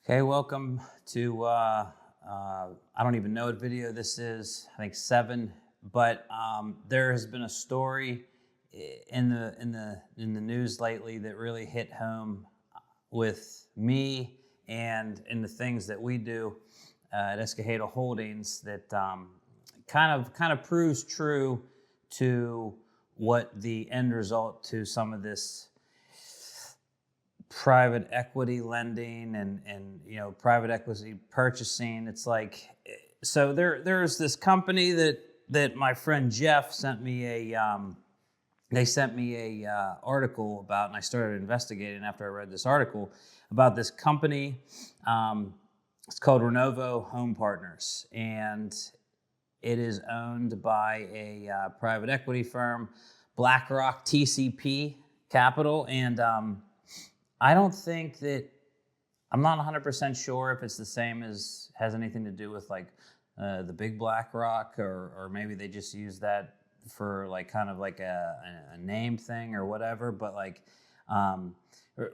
Okay, welcome to, I don't even know what video this is, I think 7, but there has been a story in the news lately that really hit home with me and in the things that we do at Escajado Holdings that kind of proves true to what the end result to some of this private equity lending and private equity purchasing. It's like, so there's this company that my friend Jeff sent me a article about, and I started investigating after I read this article about this company. It's called Renovo Home Partners, and it is owned by a private equity firm, BlackRock TCP Capital, and I don't think that, I'm not 100% sure if it's the same as, has anything to do with like the big BlackRock, or maybe they just use that for like kind of like a name thing or whatever. But like,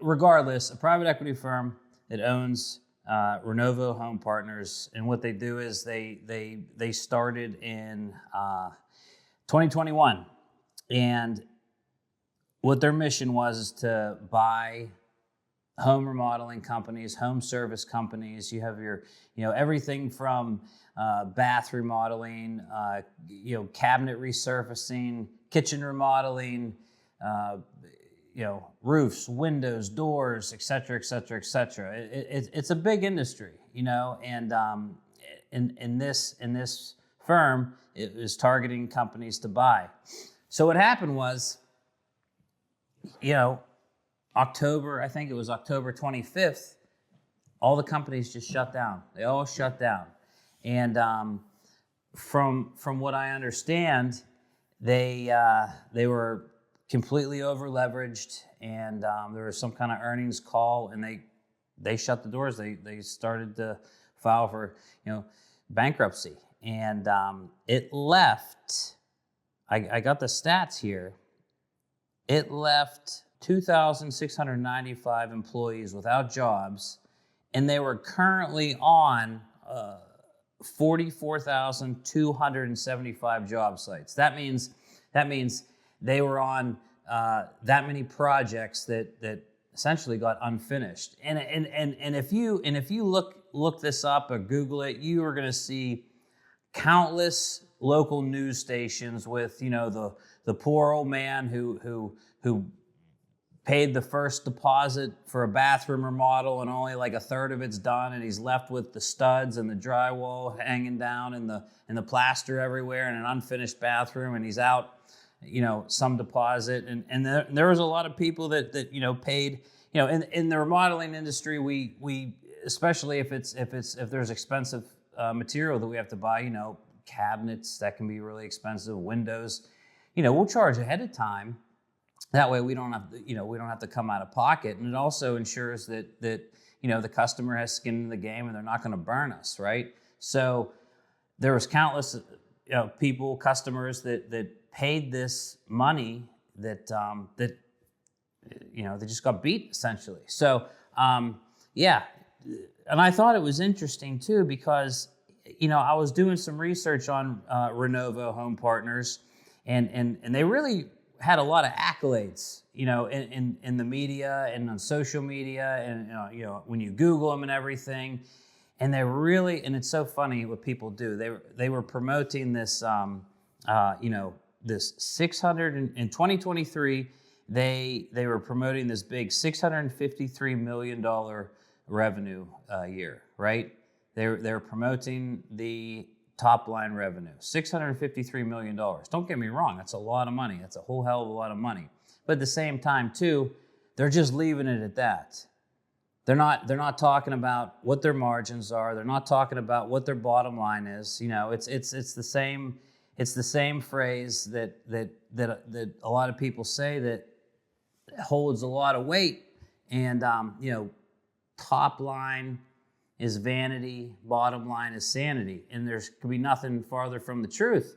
regardless, a private equity firm that owns Renovo Home Partners, and what they do is they started in 2021, and what their mission was is to buy home remodeling companies, home service companies. You have your, everything from bath remodeling, cabinet resurfacing, kitchen remodeling, roofs, windows, doors, et cetera, et cetera, et cetera. It's a big industry, and in this firm, it is targeting companies to buy. So what happened was, October 25th, all the companies just shut down. They all shut down. And from what I understand, they were completely over leveraged, and there was some kind of earnings call, and they shut the doors. They started to file for bankruptcy, and it left. I got the stats here. It left 2,695 employees without jobs, and they were currently on 44,275 job sites. That means they were on that many projects that essentially got unfinished. And if you look this up or Google it, you are going to see countless local news stations with the poor old man who paid the first deposit for a bathroom remodel, and only like a third of it's done, and he's left with the studs and the drywall hanging down and the plaster everywhere in an unfinished bathroom, and he's out some deposit. And there was a lot of people that paid. In the remodeling industry, we especially if there's expensive material that we have to buy, cabinets that can be really expensive, windows, we'll charge ahead of time. That way we don't have to come out of pocket, and it also ensures that the customer has skin in the game and they're not going to burn us, right? So there was countless people, customers that paid this money that they just got beat essentially. So and I thought it was interesting too, because I was doing some research on Renovo Home Partners, and they really had a lot of accolades, in the media and on social media, and when you Google them and everything, and they really, and it's so funny what people do. They were promoting this, this 600 in 2023. They were promoting this big $653 million revenue year, right? They're promoting the top line revenue, $653 million. Don't get me wrong, that's a lot of money. That's a whole hell of a lot of money. But at the same time too, they're just leaving it at that. They're not talking about what their margins are. They're not talking about what their bottom line is. It's the same phrase that a lot of people say that holds a lot of weight. And top line is vanity, bottom line is sanity, and there could be nothing farther from the truth.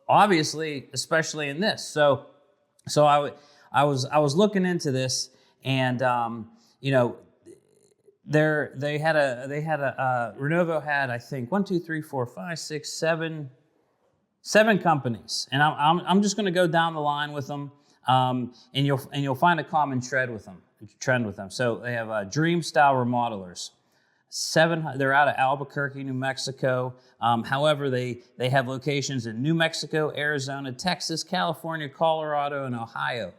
Obviously, especially in this. So I was looking into this, and Renovo had, I think, 7 companies, and I'm just going to go down the line with them, and you'll find a common trend with them. So they have Dream Style Remodelers. They're out of Albuquerque, New Mexico. However, they have locations in New Mexico, Arizona, Texas, California, Colorado, and Ohio.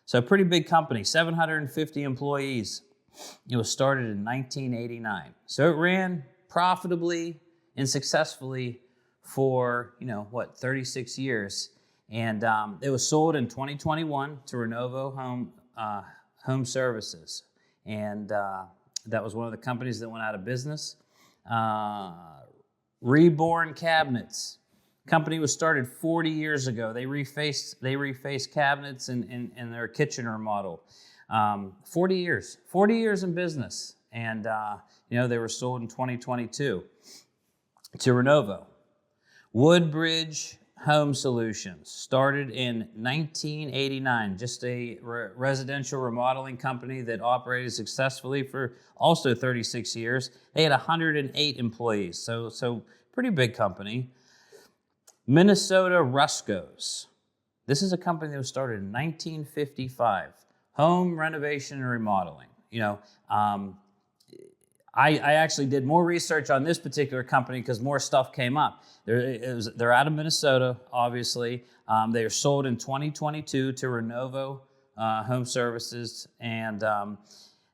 So a pretty big company, 750 employees. It was started in 1989. So it ran profitably and successfully for, 36 years. And it was sold in 2021 to Renovo Home Services. And that was one of the companies that went out of business. Reborn Cabinets. Company was started 40 years ago. They refaced cabinets in their kitchen remodel. 40 years in business. And, they were sold in 2022 to Renovo. Woodbridge Home Solutions, started in 1989, just a residential remodeling company that operated successfully for also 36 years. They had 108 employees, so pretty big company. Minnesota Ruscos. This is a company that was started in 1955. Home renovation and remodeling. I actually did more research on this particular company because more stuff came up. They're out of Minnesota, obviously. They were sold in 2022 to Renovo Home Services, and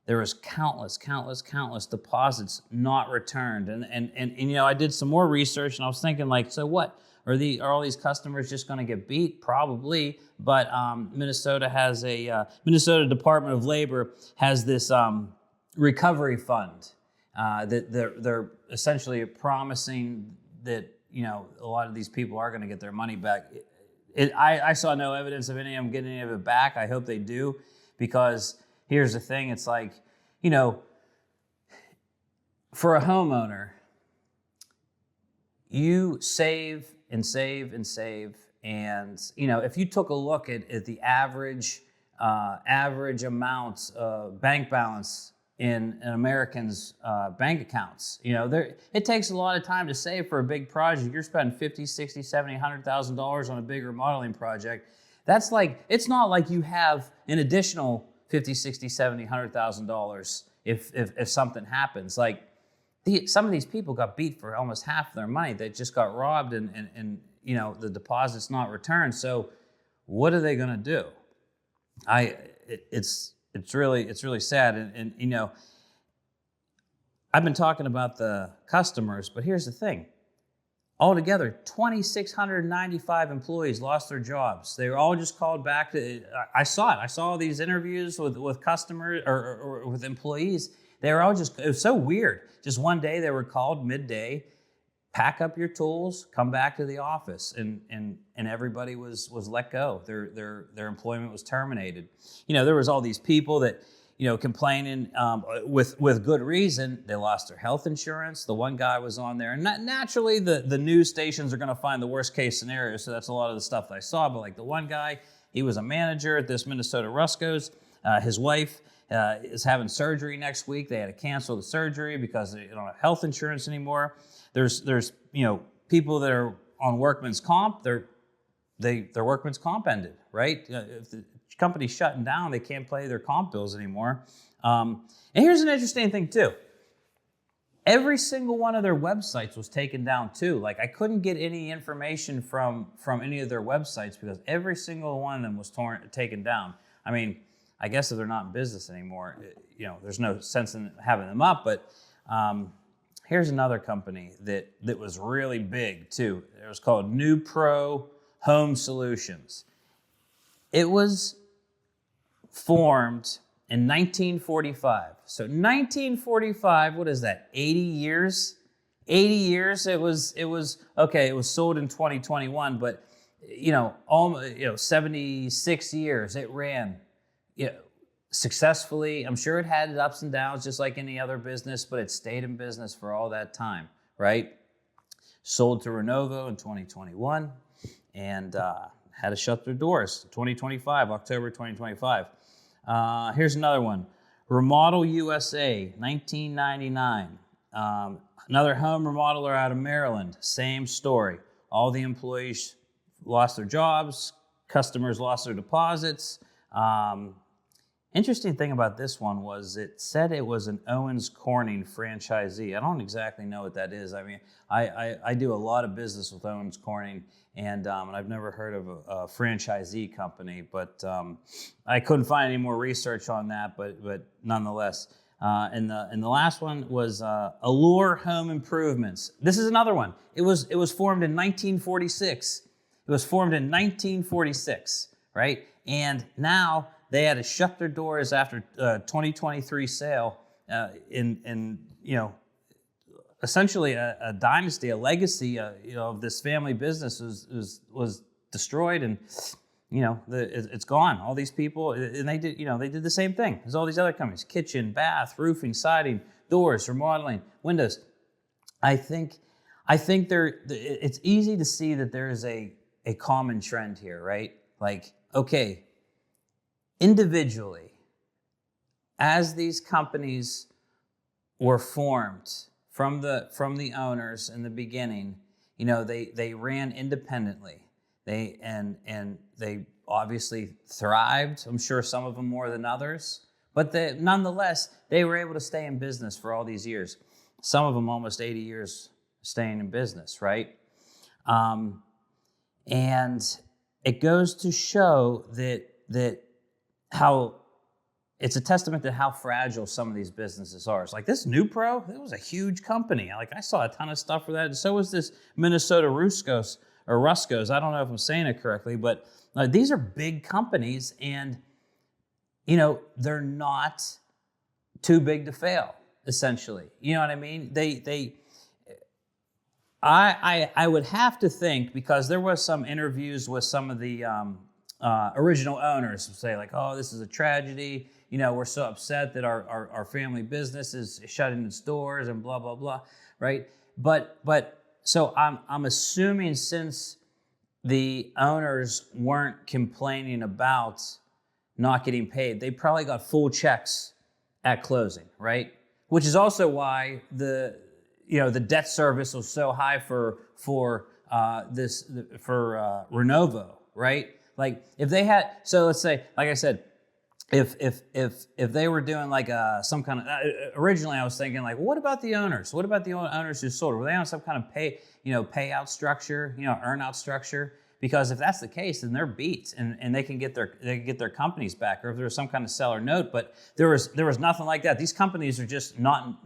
there was countless deposits not returned. And I did some more research, and I was thinking, so what? Are all these customers just going to get beat? Probably, but Minnesota has Minnesota Department of Labor has this recovery fund that they're essentially promising that a lot of these people are going to get their money back. I saw no evidence of any of them getting any of it back. I hope they do, because here's the thing: it's like, for a homeowner, you save and save and save, and if you took a look at the average amount of bank balance in an American's bank accounts, it takes a lot of time to save for a big project. You're spending $50, $60, $70, $100,000 on a big remodeling project. That's it's not like you have an additional $50, $60, $70, $100,000 if something happens. Some of these people got beat for almost half their money. They just got robbed, and the deposit's not returned. So what are they going to do? It's really sad. And I've been talking about the customers, but here's the thing. Altogether, 2,695 employees lost their jobs. They were all just called back to. I saw it. I saw these interviews with customers or with employees. They were all it was so weird. Just one day they were called midday, pack up your tools, come back to the office, and everybody was let go. Their employment was terminated. There was all these people that complaining with good reason. They lost their health insurance. The one guy was on there, and naturally the news stations are going to find the worst case scenario. So that's a lot of the stuff that I saw. But the one guy, he was a manager at this Minnesota Ruscos. His wife is having surgery next week. They had to cancel the surgery because they don't have health insurance anymore. There's people that are on workman's comp. Their workman's comp ended, right? If the company's shutting down, they can't pay their comp bills anymore. And here's an interesting thing too. Every single one of their websites was taken down too. I couldn't get any information from any of their websites because every single one of them was taken down. I mean, I guess if they're not in business anymore, there's no sense in having them up. But here's another company that was really big too. It was called New Pro Home Solutions. It was formed in 1945. So 1945, what is that? 80 years? 80 years. It was okay. It was sold in 2021, but 76 years it ran. Successfully. I'm sure it had its ups and downs just like any other business, but it stayed in business for all that time, right? Sold to Renovo in 2021 and had to shut their doors. 2025, October 2025. Here's another one. Remodel USA, 1999. Another home remodeler out of Maryland, same story. All the employees lost their jobs, customers lost their deposits. Interesting thing about this one was it said it was an Owens Corning franchisee. I don't exactly know what that is. I mean, I do a lot of business with Owens Corning, and I've never heard of a franchisee company, but I couldn't find any more research on that, but nonetheless. And the last one was Allure Home Improvements. This is another one. It was formed in 1946. It was formed in 1946, right? And now they had to shut their doors after 2023 sale in essentially a dynasty, a legacy, of this family business was destroyed, and it's gone. All these people, and they did the same thing as all these other companies: kitchen, bath, roofing, siding, doors, remodeling, windows. I think it's easy to see that there is a common trend here, right? Like, okay, individually, as these companies were formed from the owners in the beginning, they ran independently. They obviously thrived. I'm sure some of them more than others, but nonetheless, they were able to stay in business for all these years. Some of them almost 80 years staying in business, right? And it goes to show that how it's a testament to how fragile some of these businesses are. It's like this Nupro, it was a huge company. Like, I saw a ton of stuff for that, and so was this Minnesota Ruscos. I don't know if I'm saying it correctly, but these are big companies, and they're not too big to fail. Essentially, you know what I mean? I would have to think, because there was some interviews with some of the original owners who say, like, oh, this is a tragedy. We're so upset that our family business is shutting its doors and blah blah blah, right? But so I'm assuming, since the owners weren't complaining about not getting paid, they probably got full checks at closing, right? Which is also why the debt service was so high for Renovo, right? Like, if they had, so let's say, like I said, if they were doing like some kind of, originally I was thinking, like, what about the owners? What about the owners who sold? Were they on some kind of payout structure, earn out structure? Because if that's the case, then they're beat, and they can get their companies back, or if there was some kind of seller note. But there was nothing like that. These companies are just not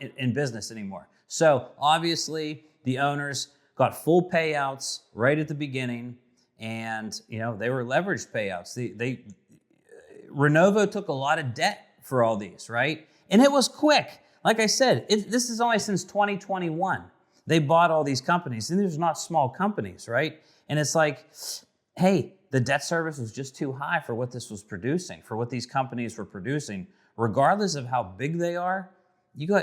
in business anymore. So obviously the owners got full payouts right at the beginning, and they were leveraged payouts. Renovo took a lot of debt for all these, right? And it was quick. Like I said, this is only since 2021 they bought all these companies, and these are not small companies, right? And it's like, hey, the debt service was just too high for what this was producing, for what these companies were producing. Regardless of how big they are, you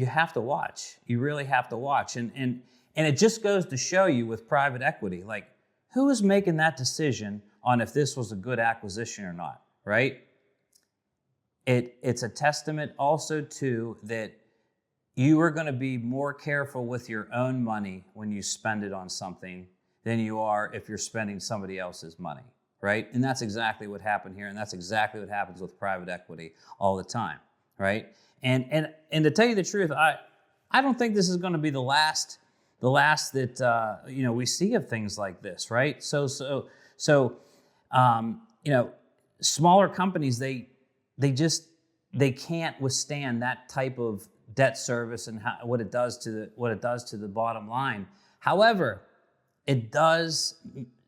have to watch. You really have to watch. And it just goes to show you with private equity, like, who is making that decision on if this was a good acquisition or not, right? It's a testament also to that you are going to be more careful with your own money when you spend it on something than you are if you're spending somebody else's money, right? And that's exactly what happened here, and that's exactly what happens with private equity all the time, right? And to tell you the truth, I don't think this is going to be the last that we see of things like this, right? So smaller companies, they can't withstand that type of debt service and what it does to the bottom line. However, it does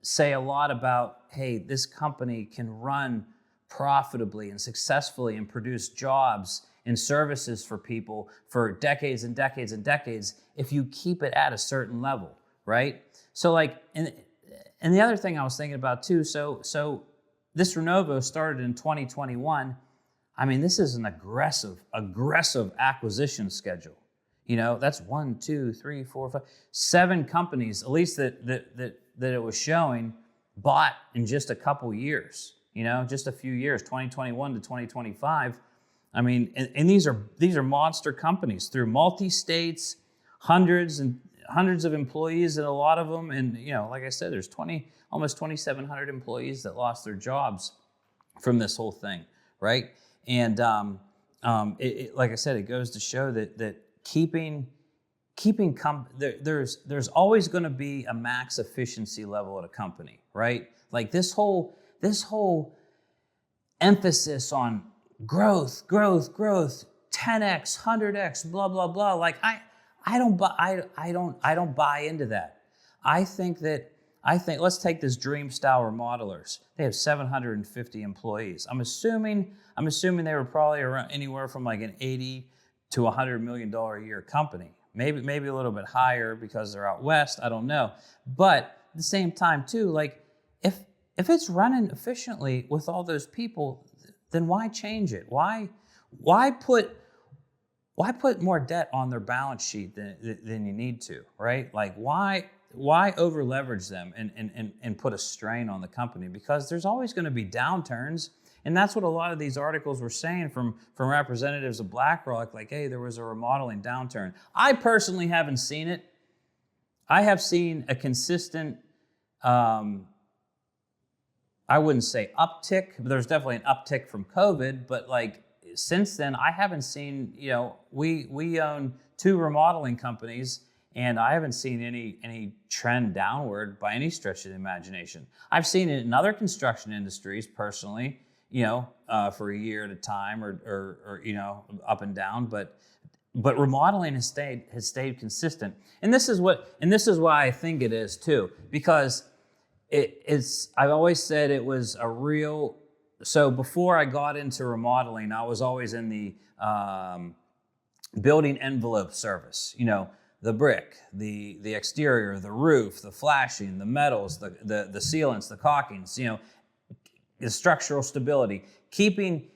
say a lot about, hey, this company can run profitably and successfully and produce jobs and services for people for decades and decades and decades if you keep it at a certain level, right? So like, and the other thing I was thinking about too, so this Renovo started in 2021. I mean, this is an aggressive acquisition schedule. That's 1, 2, 3, 4, 5, 7 companies, at least that it was showing, bought in just a couple years, just a few years, 2021 to 2025. I mean, and these are monster companies through multi-states, hundreds of employees, and a lot of them. And like I said, there's almost 2,700 employees that lost their jobs from this whole thing, right? And like I said, it goes to show that there's always going to be a max efficiency level at a company, right? Like this whole emphasis on growth, 10x, 100x, blah blah blah. Like I don't buy into that. I think let's take this Dream Style Remodelers. They have 750 employees. I'm assuming they were probably around anywhere from like an 80 to $100 million a year company. Maybe a little bit higher because they're out west. I don't know. But at the same time too, like if it's running efficiently with all those people, then why change it? Why put more debt on their balance sheet than you need to, right? Like why over leverage them and put a strain on the company? Because there's always going to be downturns. And that's what a lot of these articles were saying from representatives of BlackRock, like, hey, there was a remodeling downturn. I personally haven't seen it. I have seen a consistent, I wouldn't say uptick, but there's definitely an uptick from COVID. But like since then, I haven't seen, we own 2 remodeling companies, and I haven't seen any trend downward by any stretch of the imagination. I've seen it in other construction industries personally, for a year at a time or up and down, but remodeling has stayed consistent. And this is why I think it is too, because I've always said it was a real, so before I got into remodeling, I was always in the building envelope service, the brick, the exterior, the roof, the flashing, the metals, the sealants, the caulkings, the structural stability, keeping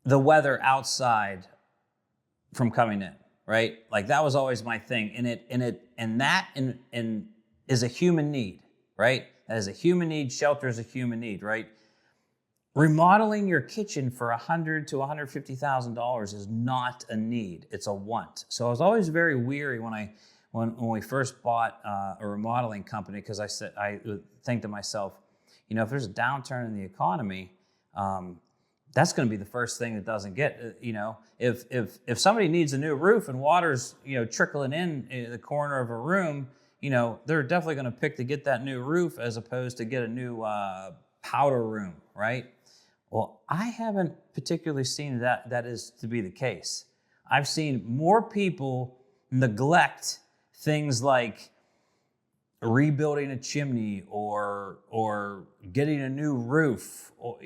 the weather outside from coming in, right? Like that was always my thing. And that is a human need, right? That is a human need. Shelter is a human need, right? Remodeling your kitchen for $100,000 to $150,000 is not a need; it's a want. So I was always very weary when we first bought a remodeling company, because I would think to myself, if there's a downturn in the economy, that's going to be the first thing that doesn't get. If somebody needs a new roof and water's trickling in the corner of a room, they're definitely going to pick to get that new roof as opposed to get a new powder room, right? Well, I haven't particularly seen that is to be the case. I've seen more people neglect things like rebuilding a chimney or getting a new roof. Or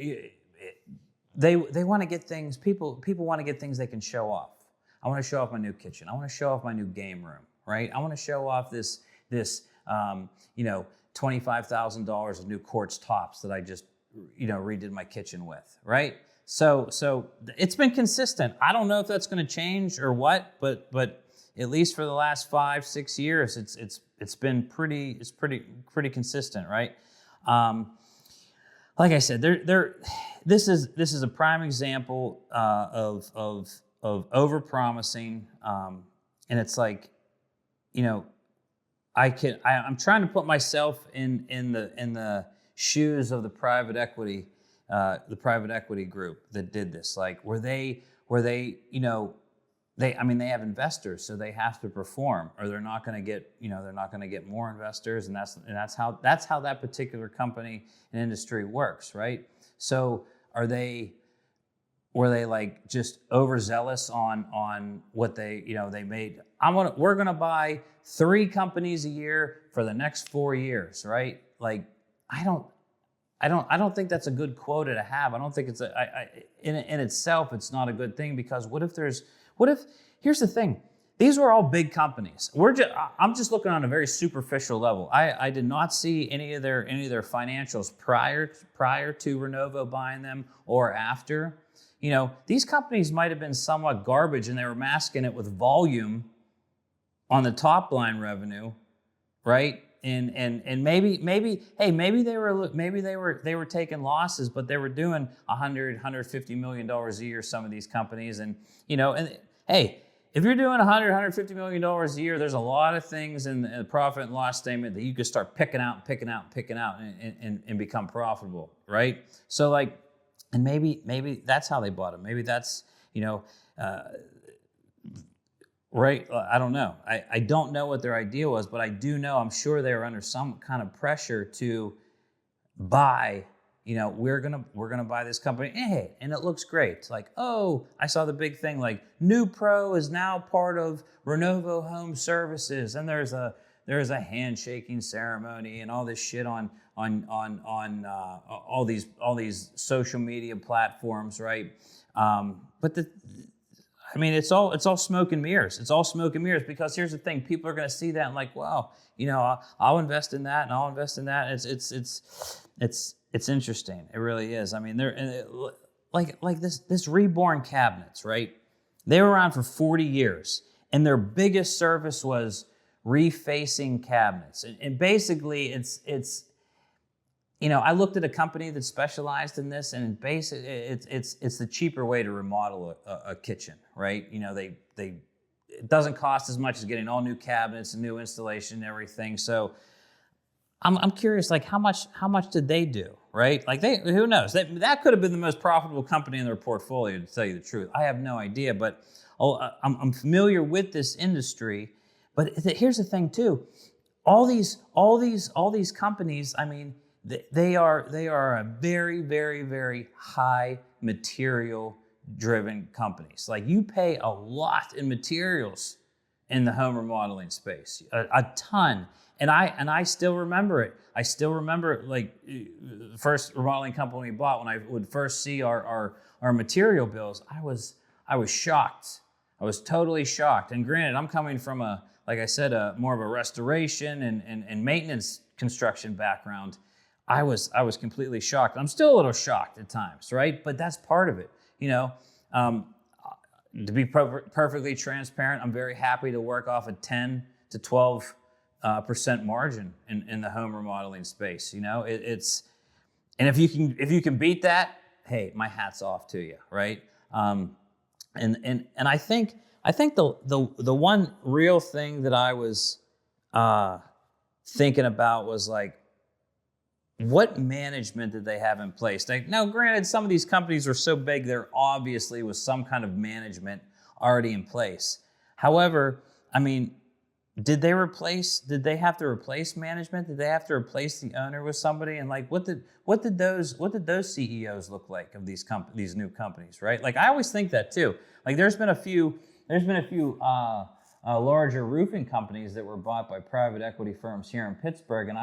they want to get things. People want to get things they can show off. I want to show off my new kitchen. I want to show off my new game room, right? I want to show off this $25,000 of new quartz tops that I just redid my kitchen with, right? So it's been consistent. I don't know if that's going to change or what, but at least for the last 5-6 years, it's been pretty consistent, right? Like I said, this is a prime example of overpromising, and it's like, I'm trying to put myself in the shoes of the private equity group that did this. Like, were they they have investors, so they have to perform, or they're not going to get more investors, and that's how that particular company and industry works, right? So were they like just overzealous on what they made? We're going to buy 3 companies a year for the next 4 years, right? Like, I don't think that's a good quota to have. I don't think it's in itself, it's not a good thing, because what if here's the thing. These were all big companies. I'm just looking on a very superficial level. I did not see any of their financials prior to Renovo buying them or after. These companies might have been somewhat garbage, and they were masking it with volume on the top line revenue, right? And maybe hey, maybe they were taking losses, but they were doing 150 million dollars a year, some of these companies. And and hey, if you're doing 150 million dollars a year, there's a lot of things in the profit and loss statement that you could start picking out and become profitable, right? So like, and maybe that's how they bought them. Maybe that's right. I don't know. I don't know what their idea was, but I do know, I'm sure they were under some kind of pressure to buy. We're gonna buy this company. Hey, and it looks great. It's like, oh, I saw the big thing, like New Pro is now part of Renovo Home Services, and there's a handshaking ceremony and all this shit on all these social media platforms, right? But it's all smoke and mirrors. It's all smoke and mirrors, because here's the thing: people are going to see that and like, wow, I'll invest in that and I'll invest in that. It's interesting. It really is. I mean, they're like this Reborn cabinets, right? They were around for 40 years, and their biggest service was refacing cabinets. And basically, it's I looked at a company that specialized in this, and basically, it's the cheaper way to remodel a kitchen, right? It doesn't cost as much as getting all new cabinets and new installation and everything. So I'm curious, like how much did they do, right? Like who knows? That could have been the most profitable company in their portfolio, to tell you the truth. I have no idea, but I'm familiar with this industry. But here's the thing too: all these companies, I mean, they are a very, very, very high material driven companies. Like, you pay a lot in materials in the home remodeling space, a ton. And I still remember it. I still remember, like, the first remodeling company we bought, when I would first see our material bills, I was shocked. I was totally shocked. And granted, I'm coming from like I said, more of a restoration and maintenance construction background. I was completely shocked. I'm still a little shocked at times, right? But that's part of it, To be perfectly transparent, I'm very happy to work off a 10 to 12% margin in the home remodeling space. It's, and if you can beat that, hey, my hat's off to you, right? And I think the one real thing that I was thinking about was, like, what management did they have in place? Now, granted, some of these companies were so big, there obviously was some kind of management already in place. However, I mean, did they have to replace management? Did they have to replace the owner with somebody? And like, what did those CEOs look like of these new companies, right? Like, I always think that too. Like, there's been a few larger roofing companies that were bought by private equity firms here in Pittsburgh, and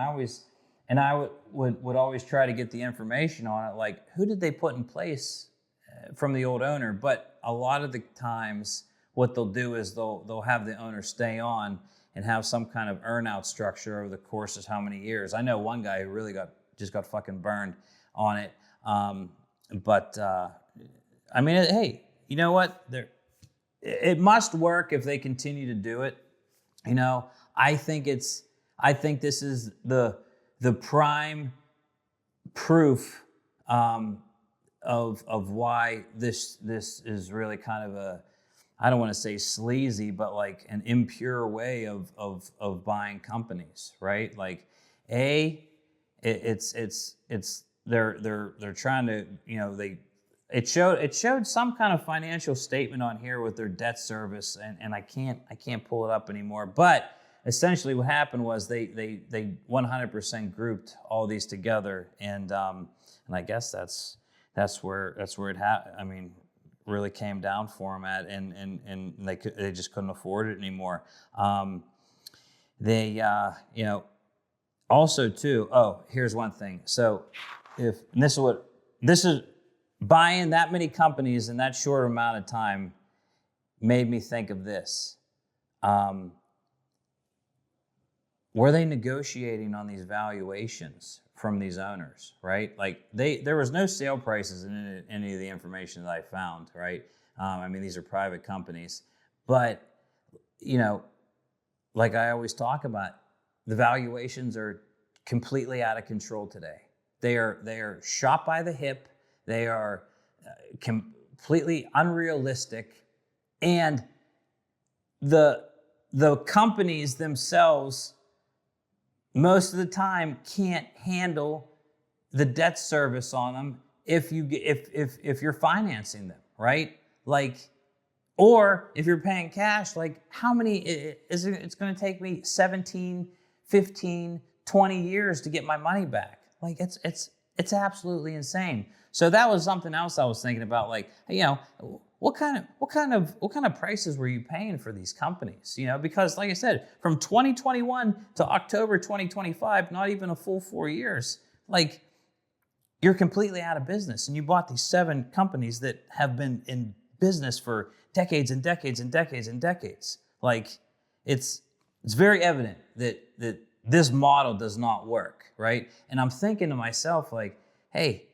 I would always try to get the information on it, like, who did they put in place from the old owner? But a lot of the times, what they'll do is they'll have the owner stay on and have some kind of earn-out structure over the course of how many years. I know one guy who really got fucking burned on it. But I mean, hey, you know what? It must work if they continue to do it. I think this is the prime proof of why this is really kind of a, I don't want to say sleazy, but like an impure way of buying companies, right? Like, they're trying to, it showed some kind of financial statement on here with their debt service, and I can't pull it up anymore. But essentially, what happened was they 100% grouped all these together, and I guess that's where it really came down for them at, and they just couldn't afford it anymore. Also too. Oh, here's one thing. So this is buying that many companies in that short amount of time made me think of this. Were they negotiating on these valuations from these owners, right? Like, there was no sale prices in any of the information that I found, right? These are private companies, but like I always talk about, the valuations are completely out of control today. They are shot by the hip. They are completely unrealistic, and the companies themselves most of the time can't handle the debt service on them if you're financing them, right? Like, or if you're paying cash, like how many is it? It's going to take me 17, 15, 20 years to get my money back. Like it's absolutely insane. So that was something else I was thinking about. Like, what kind of prices were you paying for these companies? Because like I said, from 2021 to October 2025, not even a full 4 years, like you're completely out of business. And you bought these 7 companies that have been in business for decades and decades and decades and decades. Like it's very evident that this model does not work, right? And I'm thinking to myself, like, hey,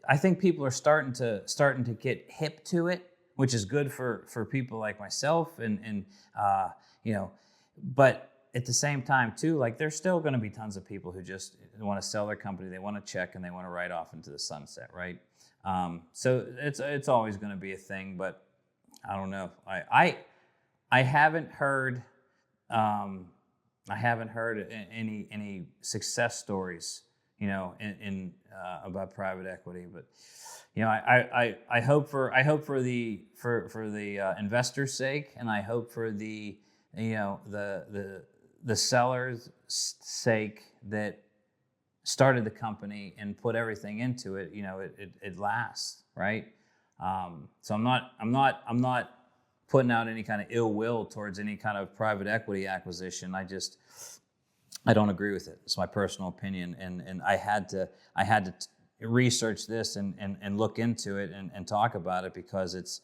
I think people are starting to get hip to it, which is good for people like myself, and but at the same time too, like there's still going to be tons of people who just want to sell their company, they want to check, and they want to write off into the sunset, right? So it's always going to be a thing, but I don't know. I haven't heard any success stories, in about private equity, but I hope for the investors' sake, and I hope for the seller's sake that started the company and put everything into it. It lasts, right? So I'm not putting out any kind of ill will towards any kind of private equity acquisition. I don't agree with it. It's my personal opinion, and I had to research this and look into it and talk about it, because it's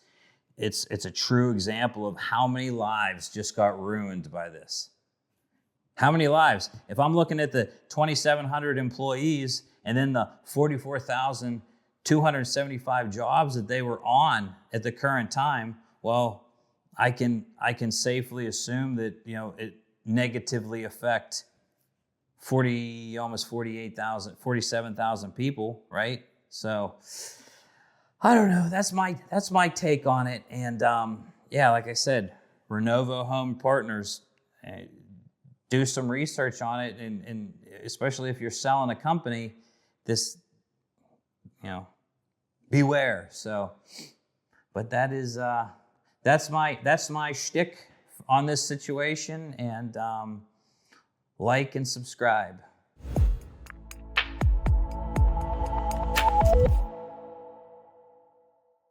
a true example of how many lives just got ruined by this. How many lives? If I'm looking at the 2,700 employees and then the 44,275 jobs that they were on at the current time, well, I can safely assume that it negatively affect almost 48,000, 47,000 people, right? So I don't know. That's my take on it. And like I said, Renovo Home Partners, do some research on it, and especially if you're selling a company, this, beware. So, but that's my shtick on this situation, and like and subscribe.